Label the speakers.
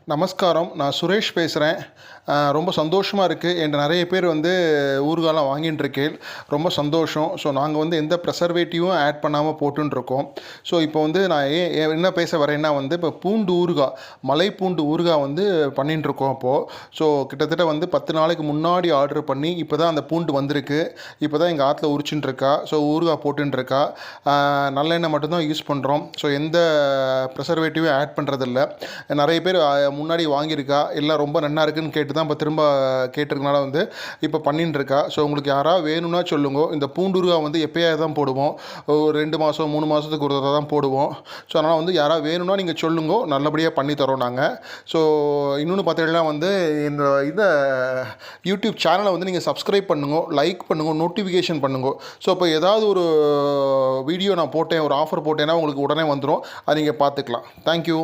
Speaker 1: நமஸ்காரம். நான் சுரேஷ் பேசுகிறேன். ரொம்ப சந்தோஷமாக இருக்குது. என்கிட்ட நிறைய பேர் வந்து ஊறுகாலாம் வாங்கின்னு இருக்கேன். ரொம்ப சந்தோஷம். ஸோ நாங்கள் வந்து எந்த ப்ரெசர்வேட்டிவும் ஆட் பண்ணாமல் போட்டுருக்கோம். ஸோ இப்போ வந்து நான் என்ன பேச வரேன்னா வந்து இப்போ பூண்டு ஊறுகாய், மலை பூண்டு ஊறுகாய் வந்து பண்ணிட்டுருக்கோம் இப்போது. ஸோ கிட்டத்தட்ட வந்து 10 நாளைக்கு முன்னாடி ஆர்டர் பண்ணி இப்போ தான் அந்த பூண்டு வந்திருக்கு. இப்போ தான் எங்கள் ஆற்றுல உரிச்சுட்டுருக்கா. ஸோ ஊறுகாய் போட்டுருக்கா. நல்லெண்ணெய் மட்டும்தான் யூஸ் பண்ணுறோம். ஸோ எந்த ப்ரெசர்வேட்டிவும் ஆட் பண்ணுறதில்ல. நிறைய பேர் முன்னாடி வாங்கியிருக்கா, எல்லாம் ரொம்ப நல்லா இருக்குன்னு கேட்டு தான் இப்போ திரும்ப கேட்டிருக்கனால வந்து இப்போ பண்ணின்னு இருக்கா. ஸோ உங்களுக்கு யாராவது வேணும்னா சொல்லுங்க. இந்த பூண்டுருகாய் வந்து எப்பயாவது தான் போடுவோம். ஒரு 2 மாதம் 3 மாதத்துக்கு ஒரு தடவை தான் போடுவோம். ஸோ அதனால் வந்து யாராவது வேணும்னா நீங்கள் சொல்லுங்க, நல்லபடியாக பண்ணி தரோம் நாங்கள். ஸோ இன்னொன்று பார்த்தீங்கன்னா வந்து இந்த யூடியூப் சேனலை வந்து நீங்கள் சப்ஸ்கிரைப் பண்ணுங்க, லைக் பண்ணுங்க, நோட்டிஃபிகேஷன் பண்ணுங்க. ஸோ இப்போ ஏதாவது ஒரு வீடியோ நான் போட்டேன், ஒரு ஆஃபர் போட்டேன்னா உங்களுக்கு உடனே வந்துடும். அதை நீங்கள் பார்த்துக்கலாம். தேங்க்யூ.